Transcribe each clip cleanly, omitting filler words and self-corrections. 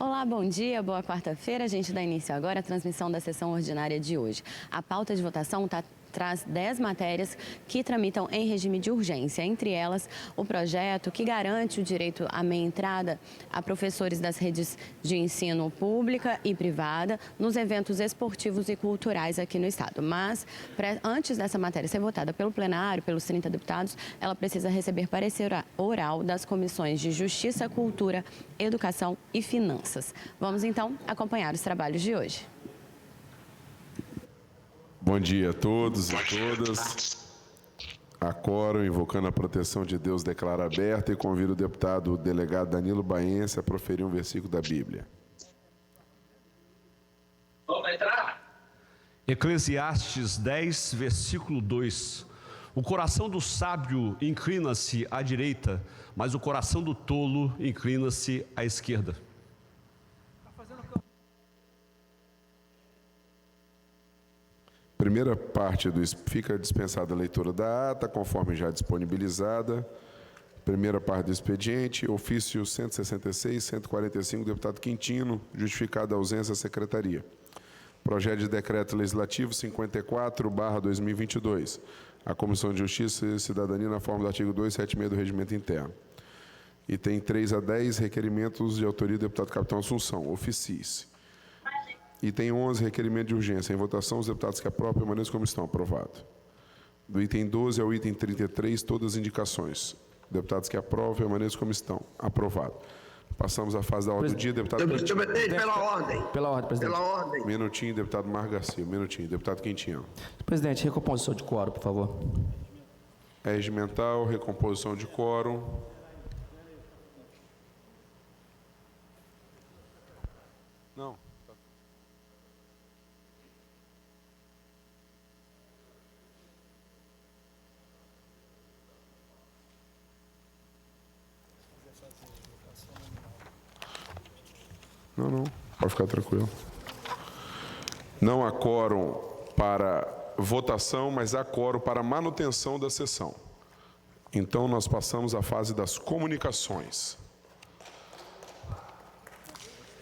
Olá, bom dia, boa quarta-feira. A gente dá início agora à transmissão da sessão ordinária de hoje. A pauta de votação traz 10 matérias que tramitam em regime de urgência. Entre elas, o projeto que garante o direito à meia entrada a professores das redes de ensino pública e privada nos eventos esportivos e culturais aqui no estado. Mas, antes dessa matéria ser votada pelo plenário, pelos 30 deputados, ela precisa receber parecer oral das comissões de Justiça, Cultura, Educação e Finanças. Vamos, então, acompanhar os trabalhos de hoje. Bom dia a todos e todas. A quórum, invocando a proteção de Deus, declara aberta e convido o deputado delegado Danilo Baense a proferir um versículo da Bíblia. Vamos entrar? Eclesiastes 10, versículo 2. O coração do sábio inclina-se à direita, mas o coração do tolo inclina-se à esquerda. Primeira parte fica dispensada a leitura da ata, conforme já disponibilizada. Primeira parte do expediente, ofício 166, 145, deputado Quintino, justificada a ausência da secretaria. Projeto de decreto legislativo 54/2022. A Comissão de Justiça e Cidadania na forma do artigo 276 do Regimento Interno. E tem 3 a 10 requerimentos de autoria do deputado Capitão Assunção, oficie-se. E tem 11 requerimentos de urgência. Em votação, os deputados que aprovam permaneçam como estão. Aprovado. Do item 12 ao item 33, todas as indicações. Deputados que aprovam permaneçam como estão. Aprovado. Passamos à fase da ordem do dia. Deputado Quintino. Pela ordem. Pela ordem, presidente. Pela ordem. Minutinho, deputado Mar Garcia. Minutinho, deputado Quintino. Presidente, recomposição de quórum, por favor. É regimental, recomposição de quórum. Não. Não, pode ficar tranquilo. Não há quórum para votação, mas há quórum para manutenção da sessão. Então, nós passamos à fase das comunicações.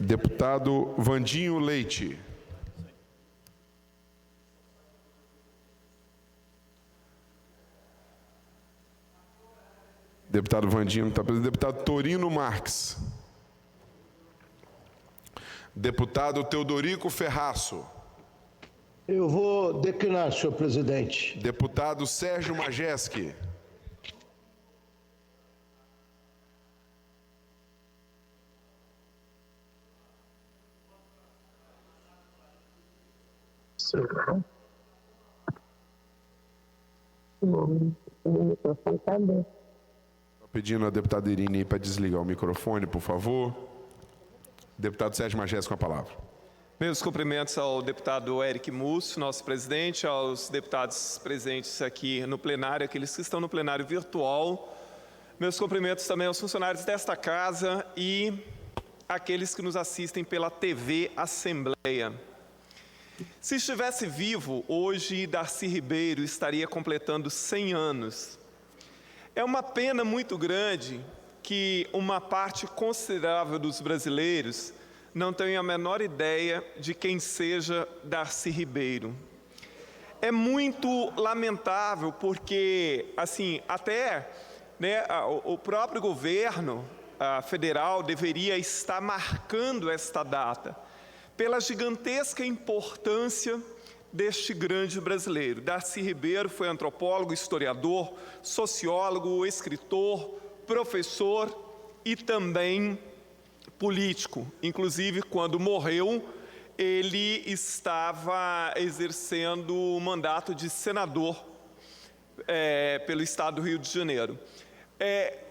Deputado Vandinho Leite. Deputado Vandinho não está presente. Deputado Torino Marques. Deputado Teodorico Ferraço. Eu vou declinar, senhor presidente. Deputado Sérgio Majeski. Estou pedindo a deputada Irine para desligar o microfone, por favor. Deputado Sérgio Majeski com a palavra. Meus cumprimentos ao deputado Eric Musso, nosso presidente, aos deputados presentes aqui no plenário, aqueles que estão no plenário virtual. Meus cumprimentos também aos funcionários desta casa e aqueles que nos assistem pela TV Assembleia. Se estivesse vivo, hoje Darcy Ribeiro estaria completando 100 anos. É uma pena muito grande que uma parte considerável dos brasileiros não tenha a menor ideia de quem seja Darcy Ribeiro. É muito lamentável porque, assim, até o próprio governo federal deveria estar marcando esta data pela gigantesca importância deste grande brasileiro. Darcy Ribeiro foi antropólogo, historiador, sociólogo, escritor, professor e também político. Inclusive, quando morreu, ele estava exercendo o mandato de senador pelo estado do Rio de Janeiro.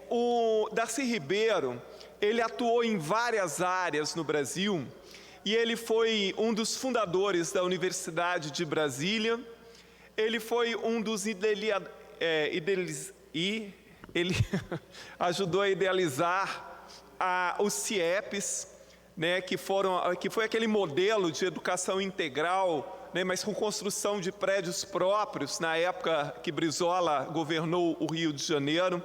O Darcy Ribeiro, ele atuou em várias áreas no Brasil e ele foi um dos fundadores da Universidade de Brasília. Ele foi um dos ele ajudou a idealizar os CIEPs, que foi aquele modelo de educação integral, mas com construção de prédios próprios, na época que Brizola governou o Rio de Janeiro.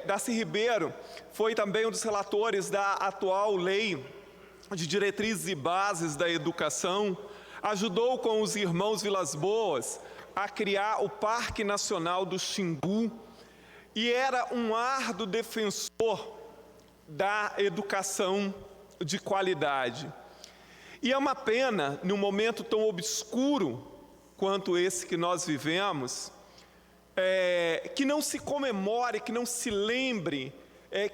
Darcy Ribeiro foi também um dos relatores da atual lei de diretrizes e bases da educação, ajudou com os irmãos Vilas Boas a criar o Parque Nacional do Xingu e era um árduo defensor da educação de qualidade. E é uma pena, num momento tão obscuro quanto esse que nós vivemos, que não se comemore, que não se lembre,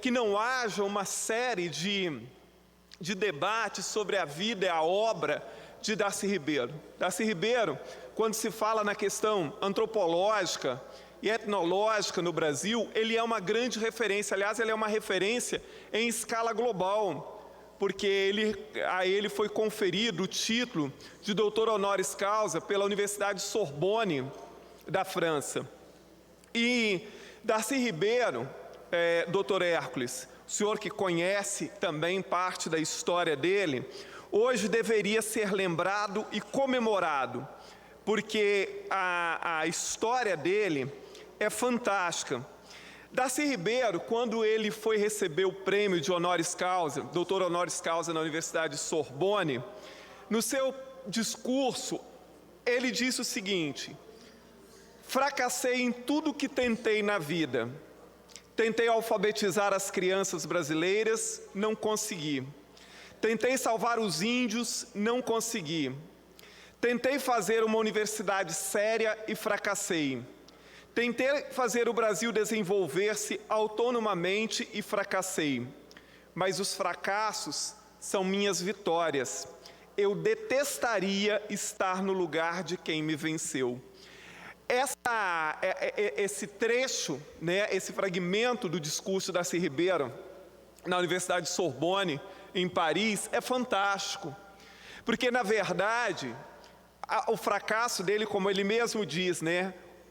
que não haja uma série de debates sobre a vida e a obra de Darcy Ribeiro. Darcy Ribeiro, quando se fala na questão antropológica e etnológica no Brasil, ele é uma grande referência. Aliás, ele é uma referência em escala global, porque a ele foi conferido o título de doutor honoris causa pela Universidade Sorbonne da França. E Darcy Ribeiro, doutor Hércules, o senhor que conhece também parte da história dele, hoje deveria ser lembrado e comemorado, porque a história dele é fantástica. Darcy Ribeiro, quando ele foi receber o prêmio de honoris causa, doutor honoris causa na Universidade Sorbonne, no seu discurso, ele disse o seguinte: fracassei em tudo que tentei na vida. Tentei alfabetizar as crianças brasileiras, não consegui. Tentei salvar os índios, não consegui. Tentei fazer uma universidade séria e fracassei. Tentei fazer o Brasil desenvolver-se autonomamente e fracassei. Mas os fracassos são minhas vitórias. Eu detestaria estar no lugar de quem me venceu. Esse trecho, esse fragmento do discurso da Darcy Ribeiro na Universidade Sorbonne, em Paris, é fantástico. Porque, na verdade, o fracasso dele, como ele mesmo diz,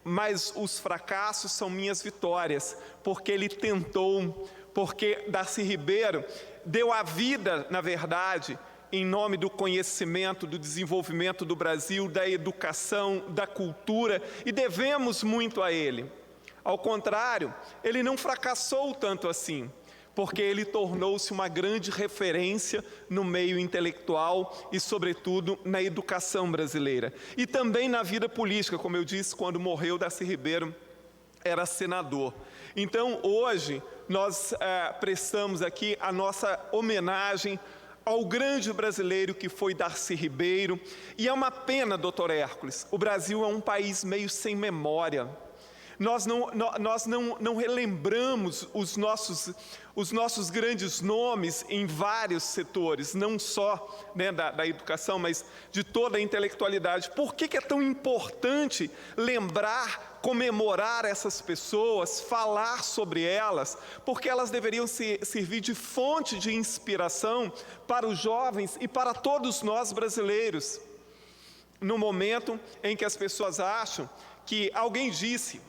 mas os fracassos são minhas vitórias, porque ele tentou, porque Darcy Ribeiro deu a vida, na verdade, em nome do conhecimento, do desenvolvimento do Brasil, da educação, da cultura, e devemos muito a ele. Ao contrário, ele não fracassou tanto assim, porque ele tornou-se uma grande referência no meio intelectual e, sobretudo, na educação brasileira. E também na vida política, como eu disse, quando morreu, Darcy Ribeiro era senador. Então, hoje, nós prestamos aqui a nossa homenagem ao grande brasileiro que foi Darcy Ribeiro. E é uma pena, doutor Hércules, o Brasil é um país meio sem memória. Nós não relembramos os nossos grandes nomes em vários setores, não só da educação, mas de toda a intelectualidade. Por que é tão importante lembrar, comemorar essas pessoas, falar sobre elas? Porque elas deveriam servir de fonte de inspiração para os jovens e para todos nós brasileiros. No momento em que as pessoas acham que alguém disse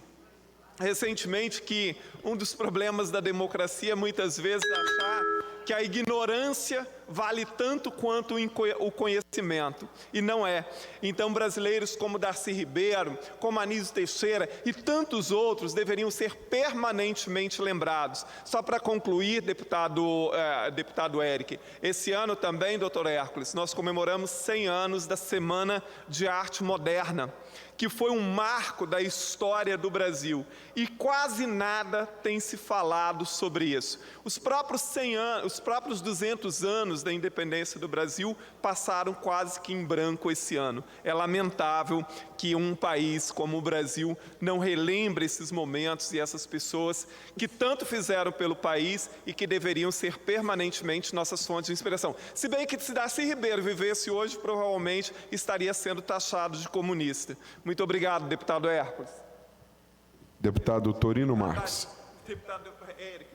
recentemente que um dos problemas da democracia muitas vezes é achar que a ignorância vale tanto quanto o conhecimento, e não é. Então, brasileiros como Darcy Ribeiro, como Anísio Teixeira e tantos outros deveriam ser permanentemente lembrados. Só para concluir, deputado Eric, esse ano também, doutor Hércules, nós comemoramos 100 anos da Semana de Arte Moderna, que foi um marco da história do Brasil, e quase nada tem se falado sobre isso. Os próprios 200 anos da independência do Brasil passaram quase que em branco esse ano. É lamentável que um país como o Brasil não relembre esses momentos e essas pessoas que tanto fizeram pelo país e que deveriam ser permanentemente nossas fontes de inspiração. Se bem que se Darcy Ribeiro vivesse hoje, provavelmente estaria sendo taxado de comunista. Muito obrigado, deputado Hércules. Deputado Torino Marques. Deputado Eric.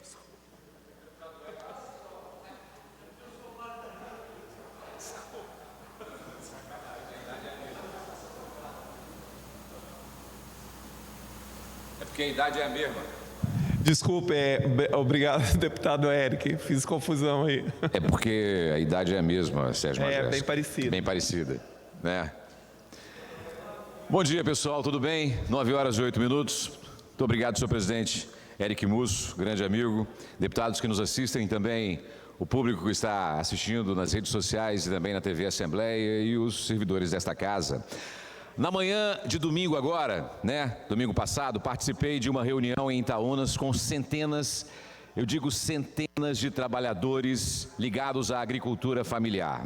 É porque a idade é a mesma. Desculpe, obrigado, deputado Eric, fiz confusão aí. É porque a idade é a mesma, Sérgio Majestic. Bem parecida. Bem parecida, né? Bom dia, pessoal, tudo bem? 9 horas e 8 minutos. Muito obrigado, senhor presidente. Éric Musso, grande amigo, deputados que nos assistem também, o público que está assistindo nas redes sociais e também na TV Assembleia e os servidores desta casa. Na manhã de domingo agora, domingo passado, participei de uma reunião em Itaúnas com centenas, eu digo centenas de trabalhadores ligados à agricultura familiar,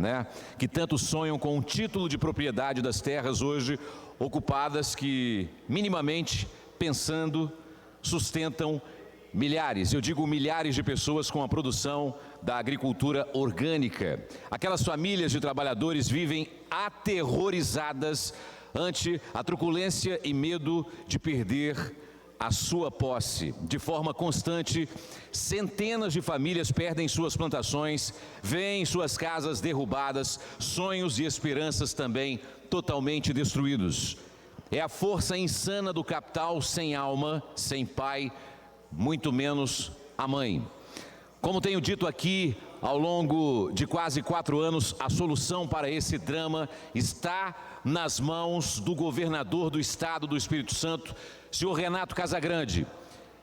que tanto sonham com um título de propriedade das terras hoje ocupadas que, minimamente pensando, sustentam milhares, eu digo milhares de pessoas com a produção da agricultura orgânica. Aquelas famílias de trabalhadores vivem aterrorizadas ante a truculência e medo de perder a sua posse. De forma constante, centenas de famílias perdem suas plantações, veem suas casas derrubadas, sonhos e esperanças também totalmente destruídos. É a força insana do capital sem alma, sem pai, muito menos a mãe. Como tenho dito aqui, ao longo de quase 4 anos, a solução para esse drama está nas mãos do governador do estado do Espírito Santo, senhor Renato Casagrande,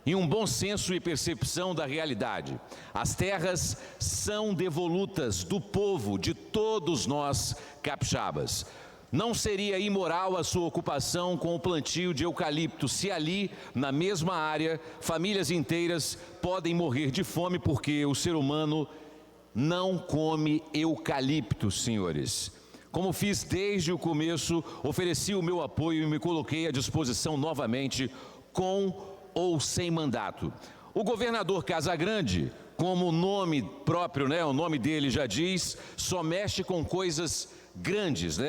em um bom senso e percepção da realidade. As terras são devolutas do povo, de todos nós capixabas. Não seria imoral a sua ocupação com o plantio de eucalipto, se ali, na mesma área, famílias inteiras podem morrer de fome porque o ser humano não come eucalipto, senhores. Como fiz desde o começo, ofereci o meu apoio e me coloquei à disposição novamente, com ou sem mandato. O governador Casagrande, como o nome próprio, o nome dele já diz, só mexe com coisas grandes,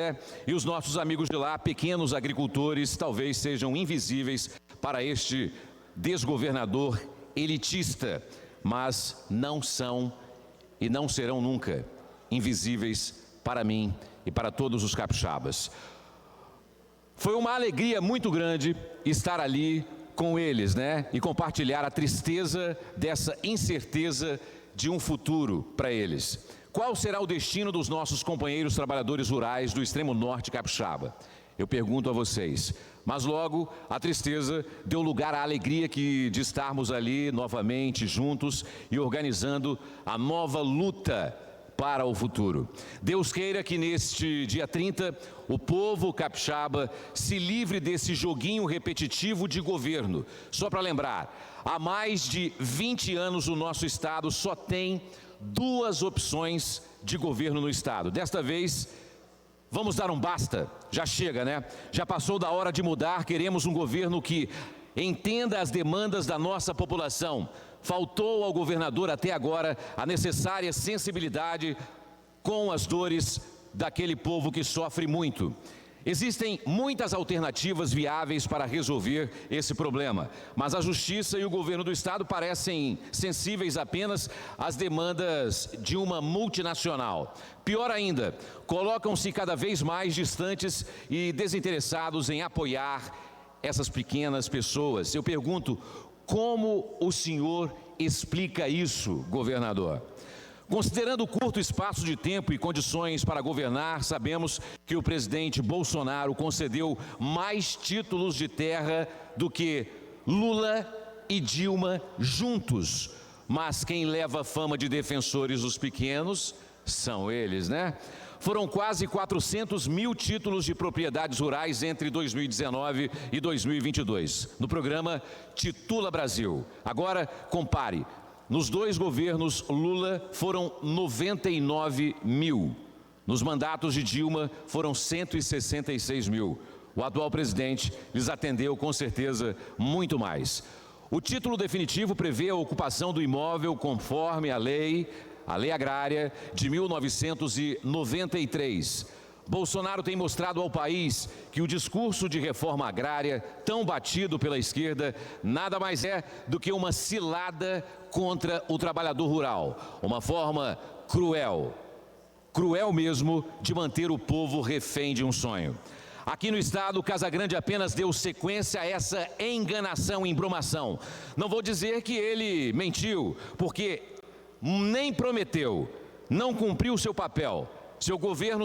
E os nossos amigos de lá, pequenos agricultores, talvez sejam invisíveis para este desgovernador elitista, mas não são e não serão nunca invisíveis para mim e para todos os capixabas. Foi uma alegria muito grande estar ali com eles, e compartilhar a tristeza dessa incerteza de um futuro para eles. Qual será o destino dos nossos companheiros trabalhadores rurais do extremo norte capixaba? Eu pergunto a vocês. Mas logo a tristeza deu lugar à alegria de estarmos ali novamente juntos e organizando a nova luta para o futuro. Deus queira que neste dia 30 o povo capixaba se livre desse joguinho repetitivo de governo. Só para lembrar, há mais de 20 anos o nosso estado só tem 2 opções de governo no estado. Desta vez, vamos dar um basta, já chega, Já passou da hora de mudar, queremos um governo que entenda as demandas da nossa população. Faltou ao governador até agora a necessária sensibilidade com as dores daquele povo que sofre muito. Existem muitas alternativas viáveis para resolver esse problema, mas a Justiça e o governo do estado parecem sensíveis apenas às demandas de uma multinacional. Pior ainda, colocam-se cada vez mais distantes e desinteressados em apoiar essas pequenas pessoas. Eu pergunto, como o senhor explica isso, governador? Considerando o curto espaço de tempo e condições para governar, sabemos que o presidente Bolsonaro concedeu mais títulos de terra do que Lula e Dilma juntos. Mas quem leva a fama de defensores dos pequenos são eles, Foram quase 400 mil títulos de propriedades rurais entre 2019 e 2022, no programa Titula Brasil. Agora, compare. Nos 2 governos Lula foram 99 mil. Nos mandatos de Dilma foram 166 mil. O atual presidente lhes atendeu com certeza muito mais. O título definitivo prevê a ocupação do imóvel conforme a lei agrária de 1993. Bolsonaro tem mostrado ao país que o discurso de reforma agrária, tão batido pela esquerda, nada mais é do que uma cilada contra o trabalhador rural. Uma forma cruel mesmo, de manter o povo refém de um sonho. Aqui no estado, Casagrande apenas deu sequência a essa enganação e embromação. Não vou dizer que ele mentiu, porque nem prometeu, não cumpriu o seu papel. Seu governo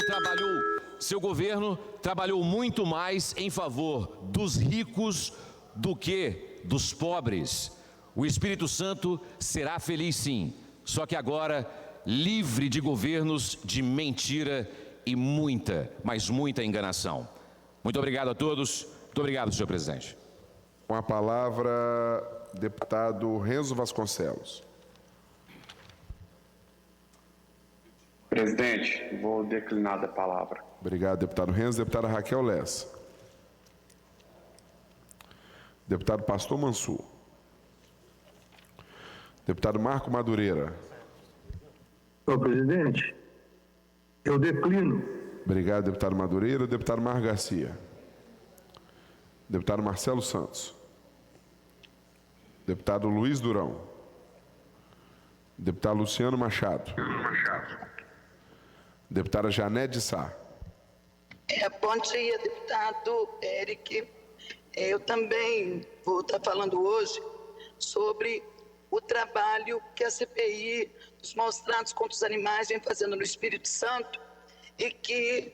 trabalhou muito mais em favor dos ricos do que dos pobres. O Espírito Santo será feliz sim, só que agora livre de governos de mentira e muita, mas muita enganação. Muito obrigado a todos. Muito obrigado, senhor presidente. Com a palavra, deputado Renzo Vasconcelos. Presidente, vou declinar da palavra. Obrigado, deputado Renzo. Deputada Raquel Lessa. Deputado Pastor Mansur. Deputado Marco Madureira. Senhor presidente, eu declino. Obrigado, deputado Madureira. Deputado Mar Garcia. Deputado Marcelo Santos. Deputado Luiz Durão. Deputado Luciano Machado. Deputada Janete de Sá. Bom dia, deputado Eric. Eu também vou estar falando hoje sobre o trabalho que a CPI dos maus tratos contra os animais vem fazendo no Espírito Santo e que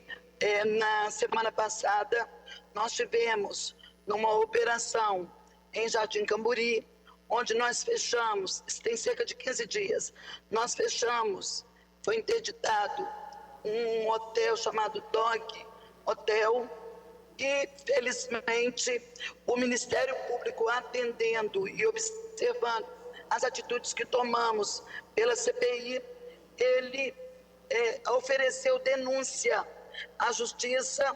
na semana passada nós tivemos numa operação em Jardim Camburi, onde nós fechamos, isso tem cerca de 15 dias, nós fechamos, foi interditado um hotel chamado Dog Hotel e, felizmente, o Ministério Público atendendo e observando as atitudes que tomamos pela CPI, ele ofereceu denúncia à Justiça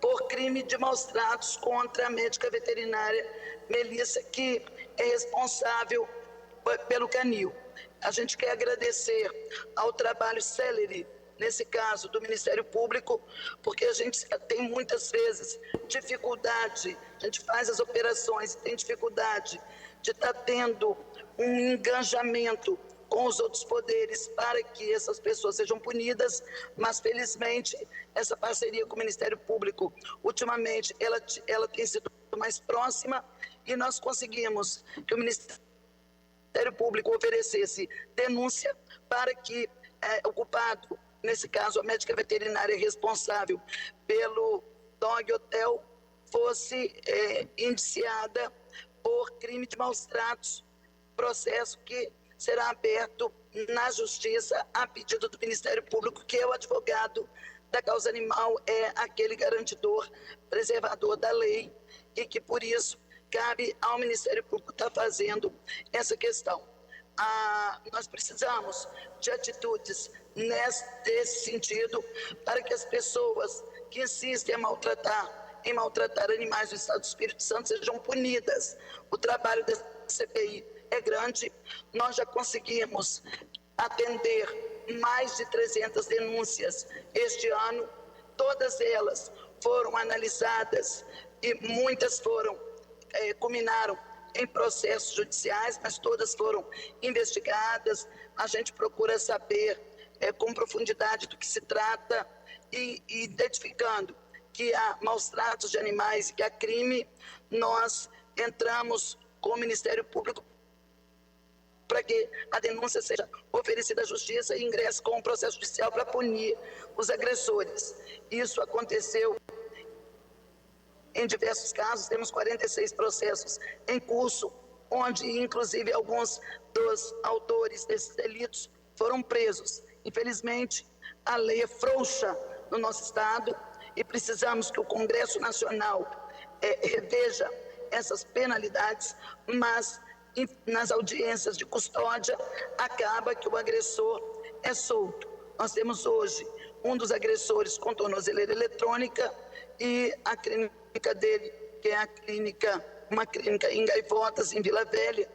por crime de maus tratos contra a médica veterinária Melissa, que é responsável pelo canil. A gente quer agradecer ao trabalho célere, nesse caso, do Ministério Público, porque a gente tem muitas vezes dificuldade, a gente faz as operações e tem dificuldade de estar tendo um engajamento com os outros poderes para que essas pessoas sejam punidas, mas felizmente essa parceria com o Ministério Público, ultimamente, ela tem sido mais próxima e nós conseguimos que o Ministério Público oferecesse denúncia para que o culpado, nesse caso a médica veterinária responsável pelo Dog Hotel, fosse indiciada por crime de maus tratos, processo que será aberto na Justiça a pedido do Ministério Público, que é o advogado da causa animal, é aquele garantidor, preservador da lei, e que por isso cabe ao Ministério Público estar fazendo essa questão. Nós precisamos de atitudes nesse sentido para que as pessoas que insistem em maltratar animais do Estado do Espírito Santo sejam punidas. O trabalho da CPI é grande, nós já conseguimos atender mais de 300 denúncias este ano, todas elas foram analisadas e muitas culminaram em processos judiciais, mas todas foram investigadas. A gente procura saber com profundidade do que se trata e identificando que há maus tratos de animais e que há crime, nós entramos com o Ministério Público para que a denúncia seja oferecida à Justiça e ingresse com um processo judicial para punir os agressores. Isso aconteceu em diversos casos, temos 46 processos em curso, onde inclusive alguns dos autores desses delitos foram presos. Infelizmente, a lei é frouxa no nosso Estado e precisamos que o Congresso Nacional reveja essas penalidades, mas nas audiências de custódia acaba que o agressor é solto. Nós temos hoje um dos agressores com tornozeleira eletrônica e a clínica dele, que é uma clínica em Gaivotas, em Vila Velha,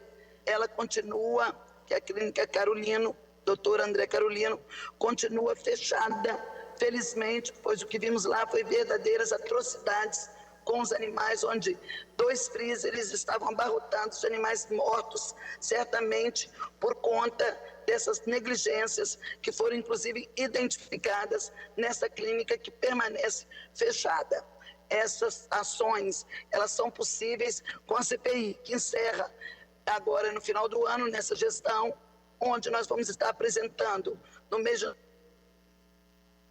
ela continua, que é a clínica Carolino, doutor André Carolino, continua fechada, felizmente, pois o que vimos lá foi verdadeiras atrocidades com os animais, onde 2 freezers estavam abarrotados de animais mortos, certamente por conta dessas negligências que foram inclusive identificadas nessa clínica que permanece fechada. Essas ações, elas são possíveis com a CPI, que encerra agora no final do ano, nessa gestão, onde nós vamos estar apresentando no mês de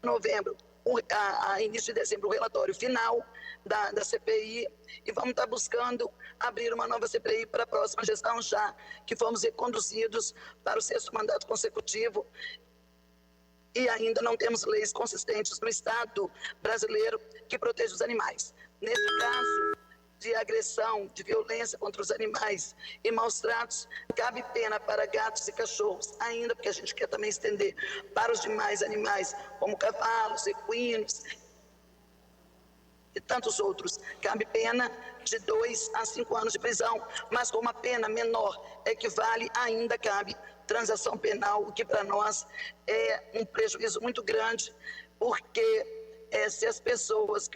novembro a início de dezembro, o relatório final da CPI, e vamos estar buscando abrir uma nova CPI para a próxima gestão, já que fomos reconduzidos para o 6º mandato consecutivo e ainda não temos leis consistentes no Estado brasileiro que protejam os animais. Nesse caso de agressão, de violência contra os animais e maus tratos, cabe pena para gatos e cachorros, ainda porque a gente quer também estender para os demais animais, como cavalos, equinos e tantos outros. Cabe pena de 2 a 5 anos de prisão, mas com uma pena menor equivale, ainda cabe transação penal, o que para nós é um prejuízo muito grande, porque se as pessoas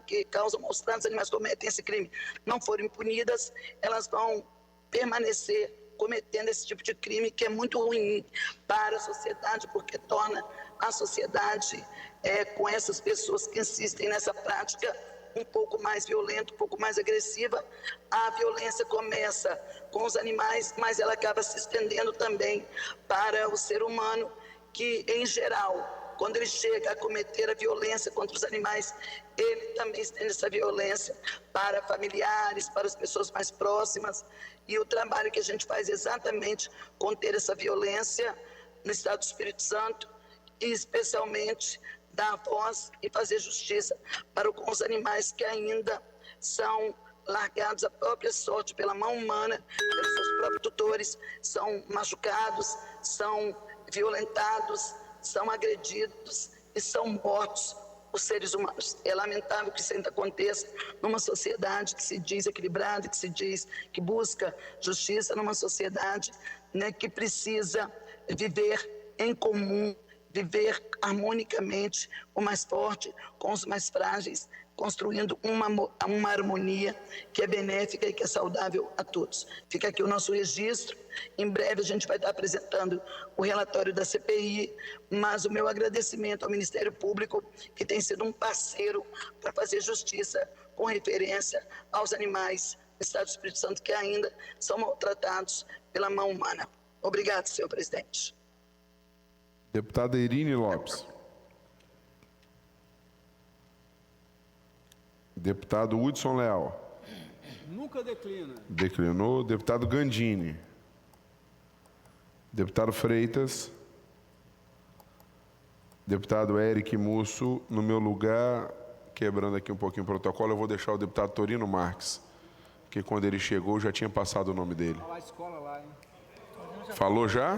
que causam maus tratos animais, cometem esse crime, não forem punidas, elas vão permanecer cometendo esse tipo de crime, que é muito ruim para a sociedade, porque torna a sociedade, com essas pessoas que insistem nessa prática, um pouco mais violenta, um pouco mais agressiva. A violência começa com os animais, mas ela acaba se estendendo também para o ser humano, que, em geral, quando ele chega a cometer a violência contra os animais, ele também estende essa violência para familiares, para as pessoas mais próximas. E o trabalho que a gente faz é exatamente conter essa violência no Estado do Espírito Santo, e especialmente dar voz e fazer justiça para os animais que ainda são largados à própria sorte pela mão humana, pelos seus próprios tutores, são machucados, são violentados, são agredidos e são mortos por seres humanos. É lamentável que isso ainda aconteça numa sociedade que se diz equilibrada, que se diz que busca justiça, numa sociedade, né, que precisa viver em comum, viver harmonicamente, o mais forte com os mais frágeis, construindo uma harmonia que é benéfica e que é saudável a todos. Fica aqui o nosso registro. Em breve a gente vai estar apresentando o relatório da CPI, mas o meu agradecimento ao Ministério Público, que tem sido um parceiro para fazer justiça com referência aos animais do Estado do Espírito Santo que ainda são maltratados pela mão humana. Obrigado, senhor presidente. Deputada Irine Lopes. Deputado Hudson Leal. Nunca declina. Declinou. Deputado Gandini. Deputado Freitas. Deputado Eric Musso. No meu lugar, quebrando aqui um pouquinho o protocolo, eu vou deixar o deputado Torino Marques, que quando ele chegou já tinha passado o nome dele. A escola lá, hein? Falou já?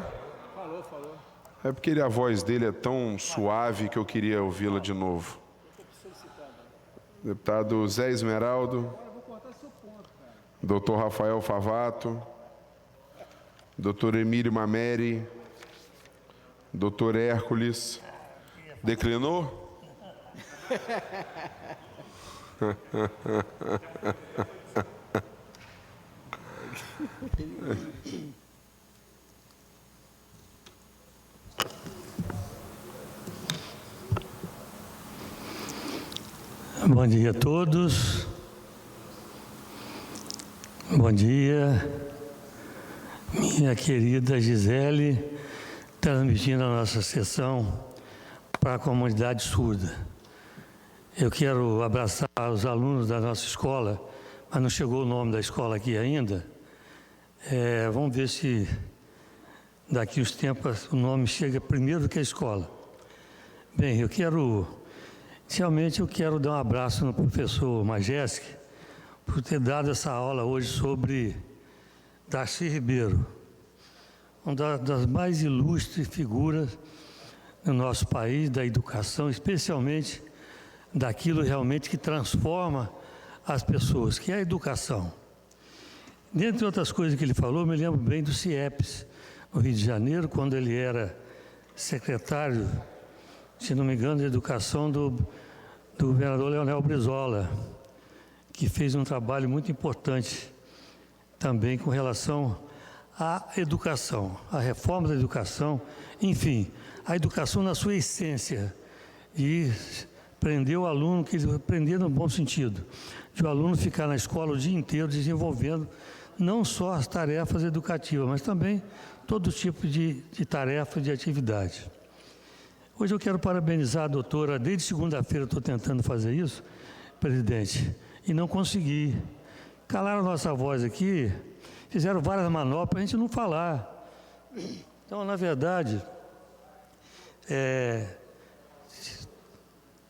Falou. É porque a voz dele é tão suave que eu queria ouvi-la de novo. Deputado Zé Esmeraldo. Doutor Rafael Favato. Doutor Emílio Mameri. Doutor Hércules. Declinou? Bom dia a todos. Bom dia, minha querida Gisele, transmitindo a nossa sessão para a comunidade surda. Eu quero abraçar os alunos da nossa escola, mas não chegou o nome da escola aqui ainda. Vamos ver se daqui uns tempos o nome chega primeiro do que a escola. Bem, Inicialmente, eu quero dar um abraço no professor Majewski por ter dado essa aula hoje sobre Darcy Ribeiro, uma das mais ilustres figuras no nosso país, da educação, especialmente daquilo realmente que transforma as pessoas, que é a educação. Dentre outras coisas que ele falou, eu me lembro bem do CIEPS, no Rio de Janeiro, quando ele era secretário, se não me engano, de educação do governador Leonel Brizola, que fez um trabalho muito importante também com relação à educação, à reforma da educação, enfim, a educação na sua essência, e prender o aluno, prender no bom sentido, de o aluno ficar na escola o dia inteiro desenvolvendo não só as tarefas educativas, mas também todo tipo de tarefa, de atividade. Hoje eu quero parabenizar a doutora, desde segunda-feira eu estou tentando fazer isso, presidente, e não consegui. Calaram nossa voz aqui, fizeram várias manobras para a gente não falar. Então, na verdade,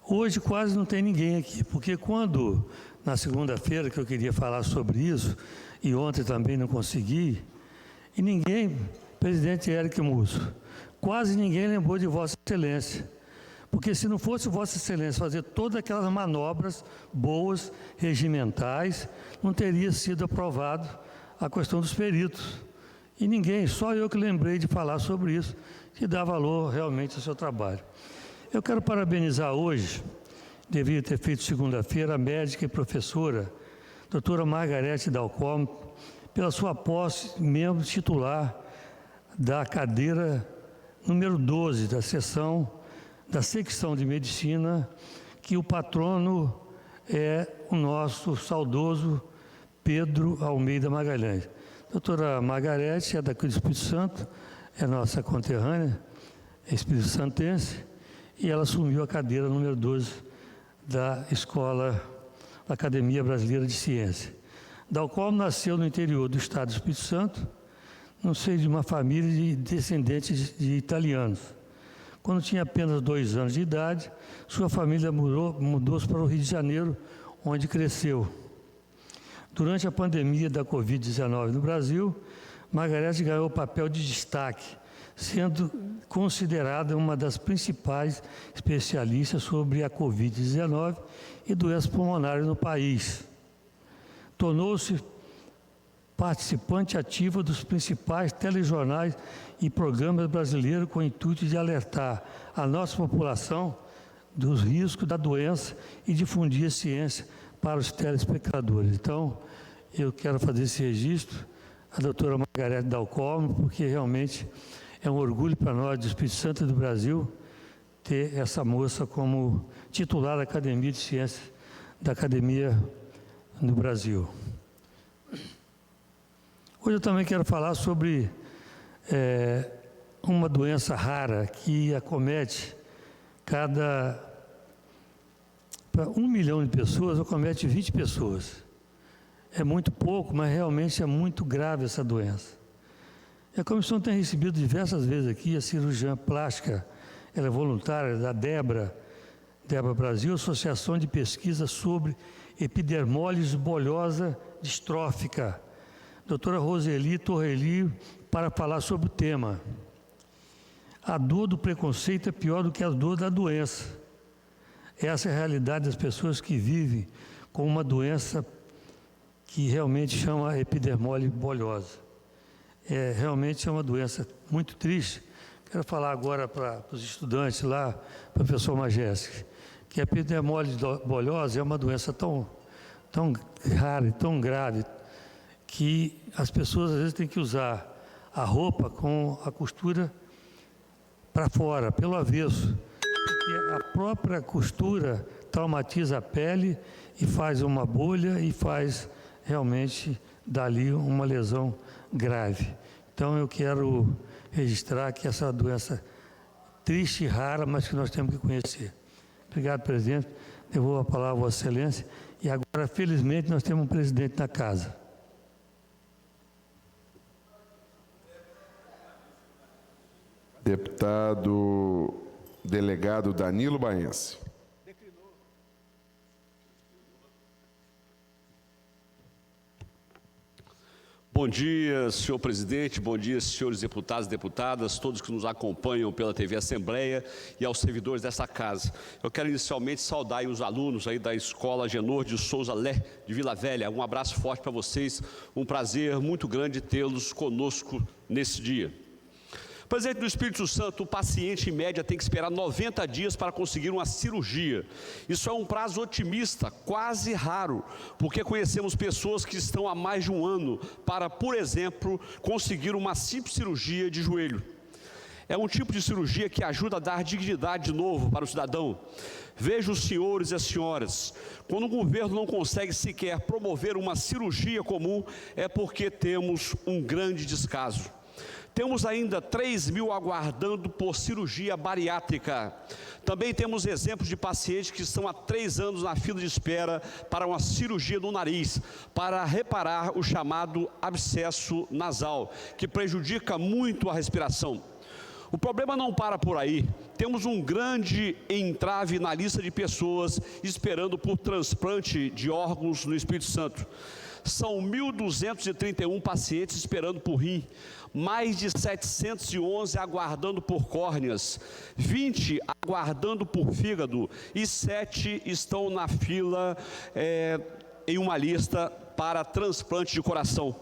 hoje quase não tem ninguém aqui, porque quando, na segunda-feira, que eu queria falar sobre isso, e ontem também não consegui, e ninguém, presidente Érico Musso, quase ninguém lembrou de Vossa Excelência. Porque se não fosse Vossa Excelência fazer todas aquelas manobras boas, regimentais, não teria sido aprovado a questão dos peritos. E ninguém, só eu que lembrei de falar sobre isso, que dá valor realmente ao seu trabalho. Eu quero parabenizar hoje, deveria ter feito segunda-feira, a médica e professora, doutora Margarete Dalcom, pela sua posse, membro titular da cadeira número 12 da secção de medicina, que o patrono é o nosso saudoso Pedro Almeida Magalhães. Doutora Margarete é daqui do Espírito Santo, é nossa conterrânea, é espírito santense, e ela assumiu a cadeira número 12 da Escola, da Academia Brasileira de Ciência. Dalcom nasceu no interior do estado do Espírito Santo, não sei, de uma família de descendentes de italianos. Quando tinha apenas 2 anos de idade, sua família mudou-se para o Rio de Janeiro, onde cresceu. Durante a pandemia da Covid-19 no Brasil, Margarete ganhou papel de destaque, sendo considerada uma das principais especialistas sobre a Covid-19 e doenças pulmonares no país. Tornou-se participante ativa dos principais telejornais e programas brasileiros com o intuito de alertar a nossa população dos riscos da doença e difundir a ciência para os telespectadores. Então, eu quero fazer esse registro à doutora Margarete Dalcom, porque realmente é um orgulho para nós do Espírito Santo e do Brasil ter essa moça como titular da Academia de Ciências da Academia no Brasil. Hoje eu também quero falar sobre uma doença rara que acomete para 1 milhão de pessoas, acomete 20 pessoas. É muito pouco, mas realmente é muito grave essa doença. E a comissão tem recebido diversas vezes aqui a cirurgiã plástica, ela é voluntária da DEBRA Brasil, Associação de Pesquisa sobre Epidermólise Bulhosa Distrófica, doutora Roseli Torreli, para falar sobre o tema. A dor do preconceito é pior do que a dor da doença. Essa é a realidade das pessoas que vivem com uma doença que realmente chama epidermólise bulhosa. Realmente é uma doença muito triste. Quero falar agora para os estudantes lá, professor Majeski, que a epidermólise bulhosa é uma doença tão rara e tão grave que as pessoas às vezes têm que usar a roupa com a costura para fora, pelo avesso, porque a própria costura traumatiza a pele e faz uma bolha e faz realmente dali uma lesão grave. Então eu quero registrar que essa doença triste e rara, mas que nós temos que conhecer. Obrigado, presidente. Devolvo a palavra a Vossa Excelência. E agora, felizmente, nós temos um presidente na casa. Deputado delegado Danilo Baense. Bom dia, senhor presidente, bom dia, senhores deputados e deputadas, todos que nos acompanham pela TV Assembleia e aos servidores dessa casa. Eu quero inicialmente saudar aí os alunos aí da Escola Genor de Souza Lé, de Vila Velha. Um abraço forte para vocês, um prazer muito grande tê-los conosco nesse dia. Presidente do Espírito Santo, o paciente em média tem que esperar 90 dias para conseguir uma cirurgia. Isso é um prazo otimista, quase raro, porque conhecemos pessoas que estão há mais de um ano para, por exemplo, conseguir uma simples cirurgia de joelho. É um tipo de cirurgia que ajuda a dar dignidade de novo para o cidadão. Veja os senhores e as senhoras, quando o governo não consegue sequer promover uma cirurgia comum, é porque temos um grande descaso. Temos ainda 3.000 aguardando por cirurgia bariátrica. Também temos exemplos de pacientes que estão há 3 anos na fila de espera para uma cirurgia no nariz, para reparar o chamado abscesso nasal, que prejudica muito a respiração. O problema não para por aí. Temos um grande entrave na lista de pessoas esperando por transplante de órgãos no Espírito Santo. São 1.231 pacientes esperando por rim, mais de 711 aguardando por córneas, 20 aguardando por fígado e 7 estão na fila em uma lista para transplante de coração.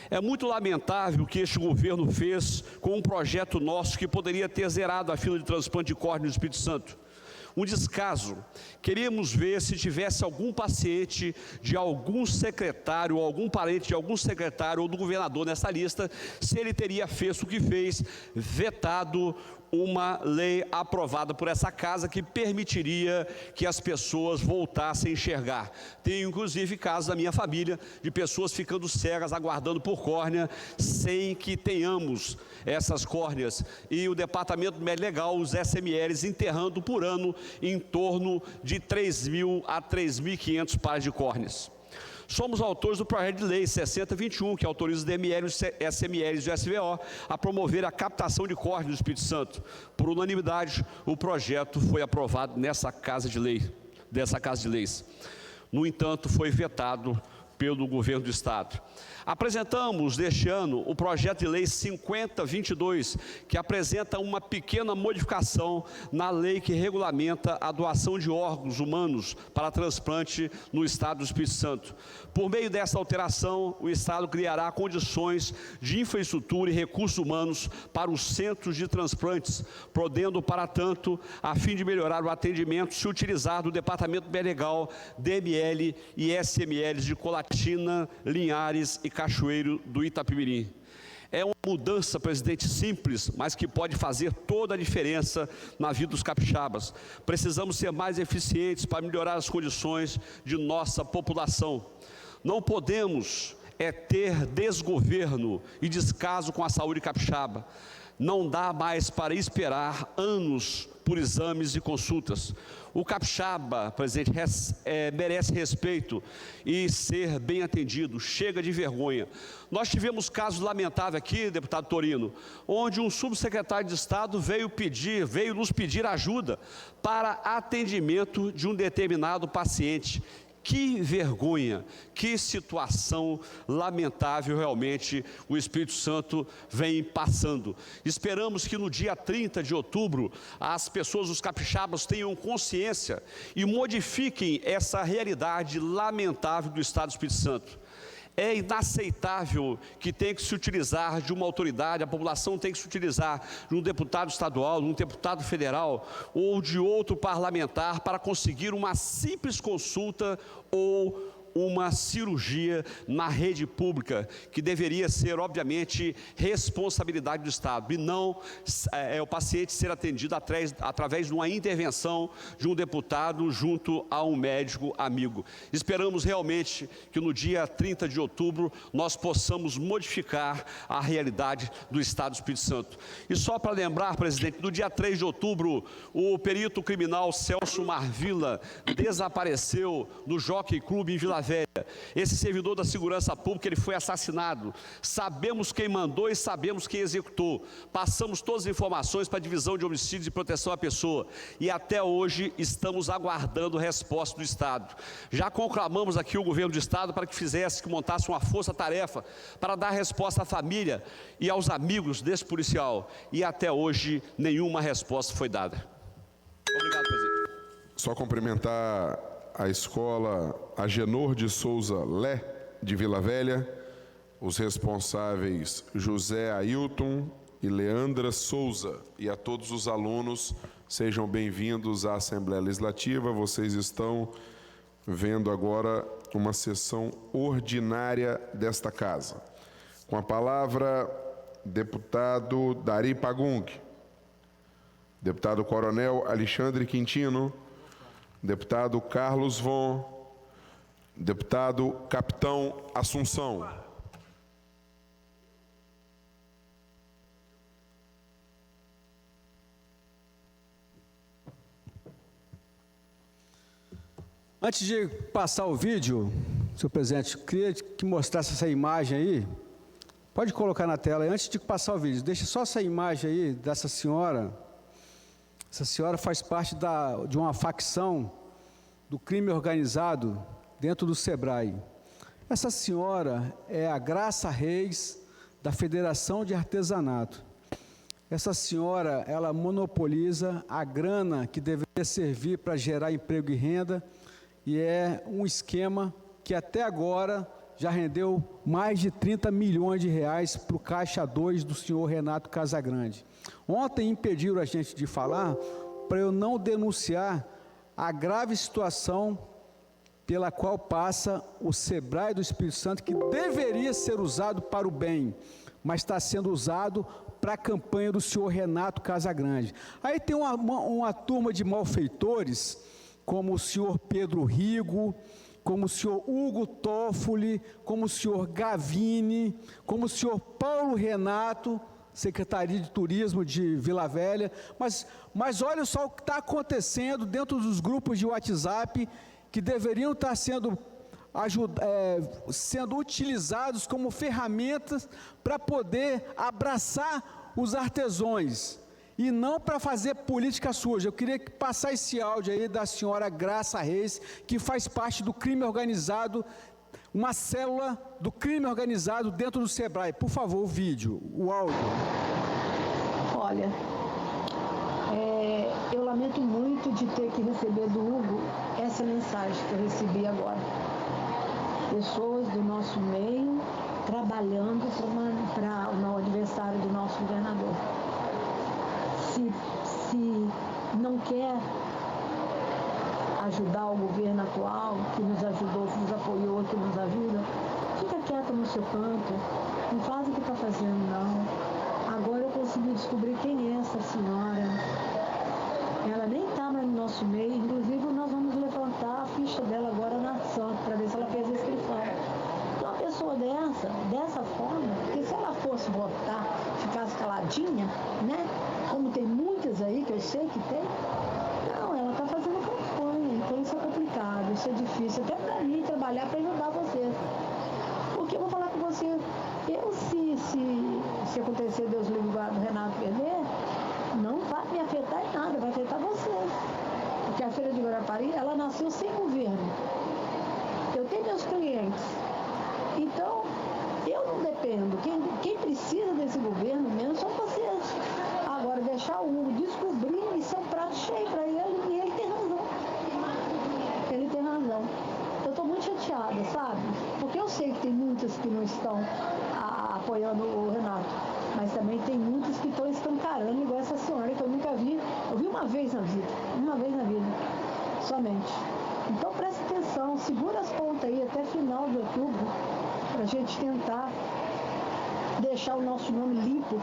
É muito lamentável o que este governo fez com um projeto nosso que poderia ter zerado a fila de transplante de córnea no Espírito Santo. Um descaso. Queríamos ver se tivesse algum paciente de algum secretário, ou algum parente de algum secretário ou do governador nessa lista, se ele teria feito o que fez, vetado uma lei aprovada por essa casa que permitiria que as pessoas voltassem a enxergar. Tem inclusive casos da minha família de pessoas ficando cegas aguardando por córnea sem que tenhamos essas córneas, e o Departamento de Médico Legal, os SMLs, enterrando por ano em torno de 3.000 a 3.500 pares de córneas. Somos autores do projeto de lei 6021, que autoriza os DMLs, SMLs e SVO a promover a captação de córneas no Espírito Santo. Por unanimidade, o projeto foi aprovado nessa casa de leis. No entanto, foi vetado pelo governo do Estado. Apresentamos neste ano o projeto de lei 5022, que apresenta uma pequena modificação na lei que regulamenta a doação de órgãos humanos para transplante no Estado do Espírito Santo. Por meio dessa alteração, o Estado criará condições de infraestrutura e recursos humanos para os centros de transplantes, podendo, para tanto, a fim de melhorar o atendimento, se utilizar do Departamento Legal, DML e SMLs de Colatina, Linhares e Cachoeiro do Itapemirim. É uma mudança, presidente, simples, mas que pode fazer toda a diferença na vida dos capixabas. Precisamos ser mais eficientes para melhorar as condições de nossa população. Não podemos ter desgoverno e descaso com a saúde capixaba. Não dá mais para esperar anos por exames e consultas. O capixaba, presidente, merece respeito e ser bem atendido. Chega de vergonha. Nós tivemos casos lamentáveis aqui, deputado Torino, onde um subsecretário de Estado veio nos pedir ajuda para atendimento de um determinado paciente. Que vergonha, que situação lamentável realmente o Espírito Santo vem passando. Esperamos que no dia 30 de outubro as pessoas, os capixabas, tenham consciência e modifiquem essa realidade lamentável do Estado do Espírito Santo. É inaceitável que tenha que se utilizar de uma autoridade, a população tem que se utilizar de um deputado estadual, de um deputado federal ou de outro parlamentar para conseguir uma simples consulta ou uma cirurgia na rede pública, que deveria ser, obviamente, responsabilidade do Estado, e não o paciente ser atendido através de uma intervenção de um deputado junto a um médico amigo. Esperamos realmente que no dia 30 de outubro nós possamos modificar a realidade do Estado do Espírito Santo. E só para lembrar, presidente, no dia 3 de outubro, o perito criminal Celso Marvila desapareceu no Jockey Club em Vila Velha. Esse servidor da segurança pública, ele foi assassinado. Sabemos quem mandou e sabemos quem executou. Passamos todas as informações para a divisão de homicídios e proteção à pessoa, e até hoje estamos aguardando resposta do Estado. Já conclamamos aqui o governo do Estado para que montasse uma força-tarefa para dar resposta à família e aos amigos desse policial, e até hoje nenhuma resposta foi dada. Obrigado, presidente. Só cumprimentar a escola Agenor de Souza Lé, de Vila Velha, os responsáveis José Ailton e Leandra Souza, e a todos os alunos, sejam bem-vindos à Assembleia Legislativa. Vocês estão vendo agora uma sessão ordinária desta casa. Com a palavra, deputado Dari Pagung, deputado Coronel Alexandre Quintino, deputado Carlos Von, deputado Capitão Assunção. Antes de passar o vídeo, senhor presidente, eu queria que mostrasse essa imagem aí. Pode colocar na tela. Antes de passar o vídeo, deixa só essa imagem aí dessa senhora. Essa senhora faz parte de uma facção do crime organizado dentro do SEBRAE. Essa senhora é a Graça Reis, da Federação de Artesanato. Essa senhora, ela monopoliza a grana que deveria servir para gerar emprego e renda, e é um esquema que até agora já rendeu mais de 30 milhões de reais para o Caixa 2 do senhor Renato Casagrande. Ontem impediram a gente de falar para eu não denunciar a grave situação pela qual passa o SEBRAE do Espírito Santo, que deveria ser usado para o bem, mas está sendo usado para a campanha do senhor Renato Casagrande. Aí tem uma turma de malfeitores, como o senhor Pedro Rigo, como o senhor Hugo Toffoli, como o senhor Gavini, como o senhor Paulo Renato, Secretaria de Turismo de Vila Velha, mas olha só o que está acontecendo dentro dos grupos de WhatsApp, que deveriam estar sendo utilizados como ferramentas para poder abraçar os artesãos e não para fazer política suja. Eu queria passar esse áudio aí da senhora Graça Reis, que faz parte do crime organizado, uma célula do crime organizado dentro do SEBRAE. Por favor, o vídeo, o áudio. Olha, eu lamento muito de ter que receber do Hugo essa mensagem que eu recebi agora. Pessoas do nosso meio trabalhando para o aniversário do nosso governador. Se não quer ajudar o governo atual, que nos ajudou, que nos apoiou, que nos ajuda, fica quieto no seu canto, não faz o que está fazendo, não. Agora eu consegui descobrir quem é essa senhora. Ela nem está mais no nosso meio, inclusive nós vamos levantar a ficha dela agora na ação, para ver se ela fez a inscrição. Então, uma pessoa dessa forma, porque se ela fosse votar, ficasse caladinha, né? Como tem muitas aí, que eu sei que tem, não, ela está fazendo campanha, então isso é complicado, isso é difícil, até para mim trabalhar para ajudar vocês. Porque eu vou falar com você, se acontecer, Deus livre guarda, o Renato perder, não vai me afetar em nada, vai afetar vocês. Porque a Feira de Guarapari, ela nasceu sem governo. Eu tenho meus clientes. Então, eu não dependo. Quem precisa desse governo mesmo são vocês. Agora, deixar o Hugo descobrir, isso é um prato cheio para ele, e ele tem razão. Ele tem razão. Eu estou muito chateada, sabe? Porque eu sei que tem muitas que não estão apoiando o Renato, mas também tem muitos que estão escancarando, igual essa senhora que eu nunca vi. Eu vi uma vez na vida, somente. Então preste atenção, segura as pontas aí até final de outubro, para a gente tentar deixar o nosso nome limpo,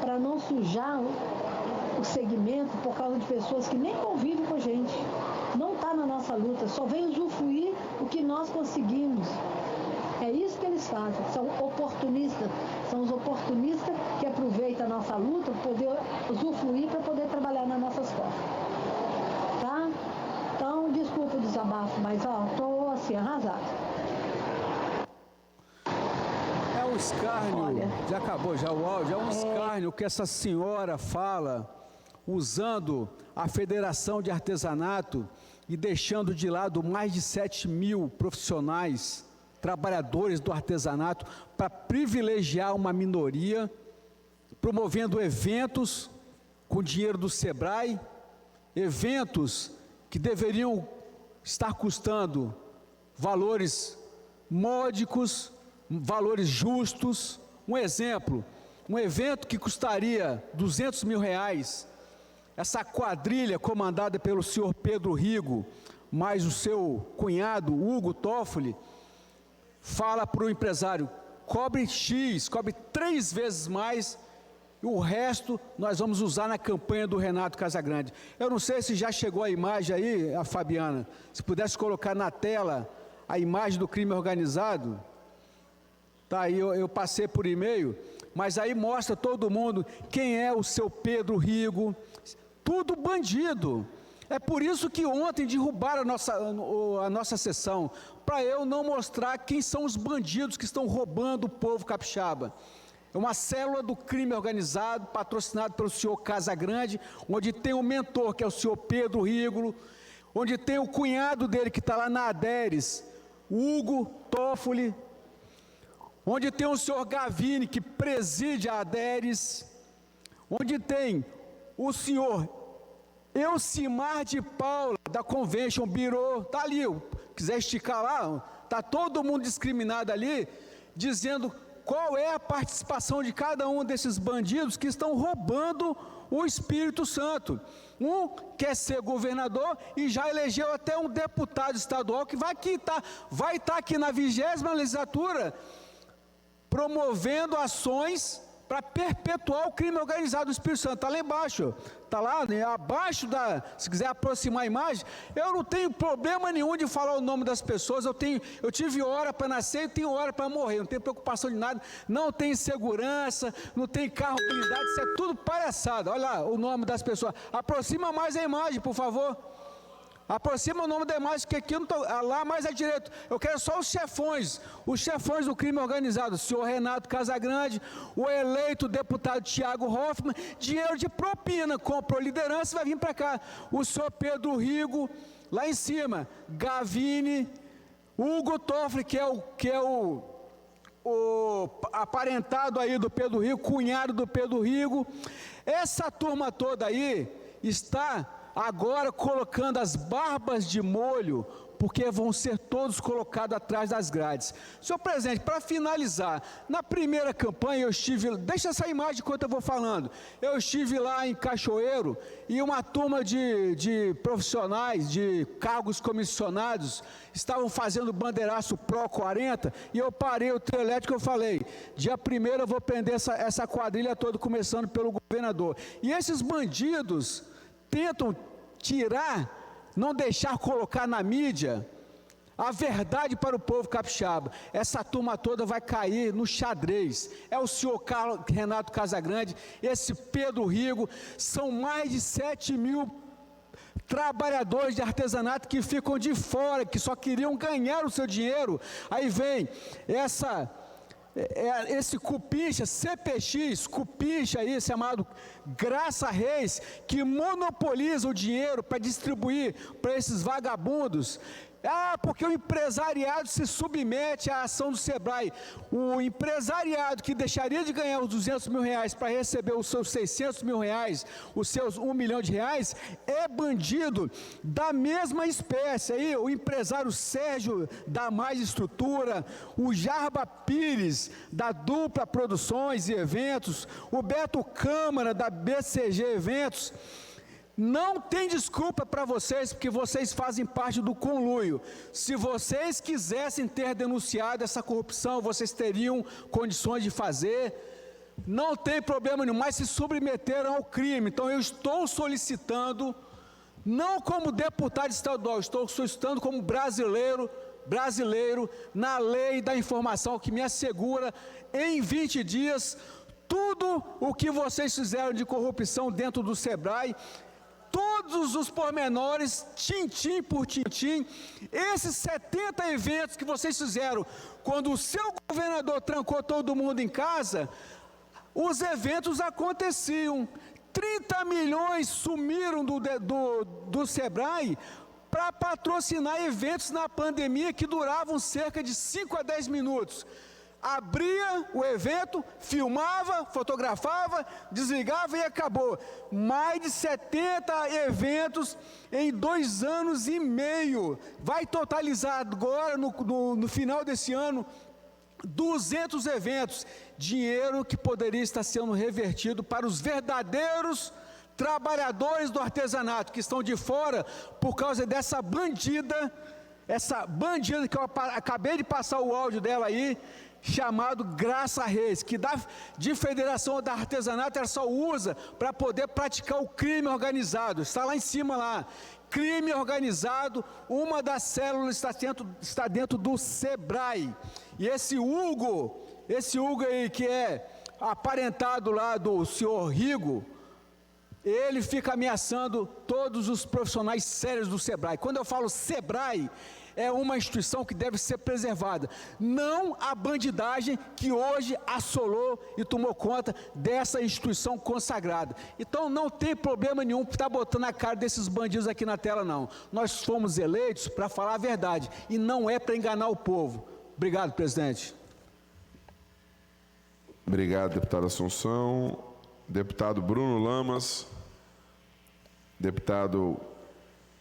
para não sujar o segmento por causa de pessoas que nem convivem com a gente. Não está na nossa luta, só vem usufruir o que nós conseguimos. É isso que eles fazem, são oportunistas. São os oportunistas que aproveitam a nossa luta para poder usufruir, para poder trabalhar nas nossas costas. Tá? Então, desculpa o desabafo, mas estou assim, arrasada. É um escárnio, Olha, já acabou já o áudio, é um escárnio que essa senhora fala, usando a Federação de Artesanato e deixando de lado mais de 7 mil profissionais, trabalhadores do artesanato, para privilegiar uma minoria, promovendo eventos com dinheiro do SEBRAE, eventos que deveriam estar custando valores módicos, valores justos. Um exemplo, um evento que custaria 200 mil reais, essa quadrilha comandada pelo senhor Pedro Rigo, mais o seu cunhado, Hugo Toffoli, fala para o empresário, cobre X, cobre 3 vezes mais, e o resto nós vamos usar na campanha do Renato Casagrande. Eu não sei se já chegou a imagem aí, a Fabiana, se pudesse colocar na tela a imagem do crime organizado. Tá aí, eu passei por e-mail, mas aí mostra todo mundo quem é o seu Pedro Rigo, tudo bandido. É por isso que ontem derrubaram a nossa sessão, para eu não mostrar quem são os bandidos que estão roubando o povo capixaba. É uma célula do crime organizado, patrocinado pelo senhor Casagrande, onde tem o mentor, que é o senhor Pedro Rígolo, onde tem o cunhado dele, que está lá na Aderes, Hugo Toffoli, onde tem o senhor Gavini, que preside a Aderes, onde tem o senhor Elcimar de Paula, da Convention Bureau, está ali, quiser esticar lá, está todo mundo discriminado ali, dizendo qual é a participação de cada um desses bandidos que estão roubando o Espírito Santo. Um quer ser governador e já elegeu até um deputado estadual que vai estar aqui na 20ª legislatura promovendo ações para perpetuar o crime organizado do Espírito Santo. Está lá embaixo, está lá, né, abaixo se quiser aproximar a imagem. Eu não tenho problema nenhum de falar o nome das pessoas, eu tive hora para nascer e tenho hora para morrer, não tenho preocupação de nada, não tem segurança, não tem carro blindado, isso é tudo palhaçada. Olha lá o nome das pessoas, aproxima mais a imagem, por favor. Aproxima o nome da imagem, que aqui eu não estou, lá mais à direita. Eu quero só os chefões do crime organizado. O senhor Renato Casagrande, o eleito deputado Tiago Hoffmann, dinheiro de propina, comprou liderança e vai vir para cá. O senhor Pedro Rigo, lá em cima, Gavini, Hugo Toffoli, que é o aparentado aí do Pedro Rigo, cunhado do Pedro Rigo. Essa turma toda aí está agora colocando as barbas de molho, porque vão ser todos colocados atrás das grades. Senhor presidente, para finalizar, na primeira campanha eu estive, deixa essa imagem enquanto eu vou falando, eu estive lá em Cachoeiro e uma turma de profissionais, de cargos comissionados, estavam fazendo bandeiraço Pro 40, e eu parei o trio elétrico e eu falei, dia 1º eu vou prender essa quadrilha toda, começando pelo governador. E esses bandidos tentam tirar, não deixar colocar na mídia a verdade para o povo capixaba. Essa turma toda vai cair no xadrez. É o senhor Renato Casagrande, esse Pedro Rigo, são mais de 7.000 trabalhadores de artesanato que ficam de fora, que só queriam ganhar o seu dinheiro. Aí vem esse cupincha, CPX, cupincha aí, chamado Graça Reis, que monopoliza o dinheiro para distribuir para esses vagabundos. Porque o empresariado se submete à ação do SEBRAE. O empresariado que deixaria de ganhar os 200 mil reais para receber os seus 600 mil reais, os seus 1 milhão de reais, é bandido da mesma espécie. Aí, o empresário Sérgio da Mais Estrutura, o Jarba Pires da Dupla Produções e Eventos, o Beto Câmara da BCG Eventos. Não tem desculpa para vocês, porque vocês fazem parte do conluio. Se vocês quisessem ter denunciado essa corrupção, vocês teriam condições de fazer. Não tem problema nenhum, mas se submeteram ao crime. Então eu estou solicitando, não como deputado estadual, estou solicitando como brasileiro na lei da informação, que me assegura em 20 dias tudo o que vocês fizeram de corrupção dentro do SEBRAE, todos os pormenores, tintim por tintim. Esses 70 eventos que vocês fizeram, quando o seu governador trancou todo mundo em casa, os eventos aconteciam. 30 milhões sumiram do SEBRAE para patrocinar eventos na pandemia que duravam cerca de 5 a 10 minutos. Abria o evento, filmava, fotografava, desligava e acabou. Mais de 70 eventos em 2 anos e meio. Vai totalizar agora, no final desse ano, 200 eventos. Dinheiro que poderia estar sendo revertido para os verdadeiros trabalhadores do artesanato, que estão de fora por causa dessa bandida que eu acabei de passar o áudio dela aí, chamado Graça Reis, que de Federação da Artesanato ela só usa para poder praticar o crime organizado. Está lá em cima lá, crime organizado, uma das células está dentro do SEBRAE. E esse Hugo aí que é aparentado lá do senhor Rigo, Ele fica ameaçando todos os profissionais sérios do SEBRAE. Quando eu falo SEBRAE, é uma instituição que deve ser preservada. Não a bandidagem que hoje assolou e tomou conta dessa instituição consagrada. Então não tem problema nenhum estar botando a cara desses bandidos aqui na tela, não. Nós fomos eleitos para falar a verdade e não é para enganar o povo. Obrigado, presidente. Obrigado, deputada Assunção. Deputado Bruno Lamas. Deputado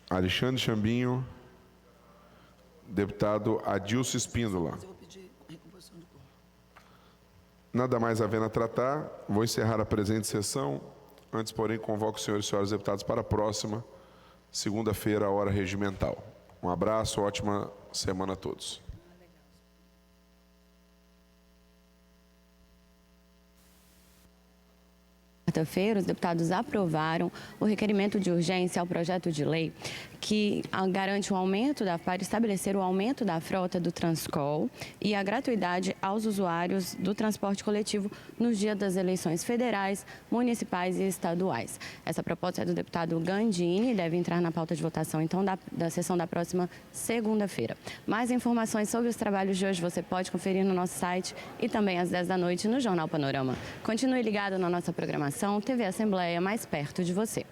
Alexandre Chambinho. Deputado Adilson Espíndola. Nada mais havendo a tratar, vou encerrar a presente sessão. Antes, porém, convoco os senhores e senhoras deputados para a próxima segunda-feira, hora regimental. Um abraço, ótima semana a todos. Quarta-feira, os deputados aprovaram o requerimento de urgência ao projeto de lei que garante o aumento para estabelecer o aumento da frota do Transcol e a gratuidade aos usuários do transporte coletivo nos dias das eleições federais, municipais e estaduais. Essa proposta é do deputado Gandini e deve entrar na pauta de votação, então, da sessão da próxima segunda-feira. Mais informações sobre os trabalhos de hoje você pode conferir no nosso site e também às 10 da noite no Jornal Panorama. Continue ligado na nossa programação TV Assembleia, mais perto de você.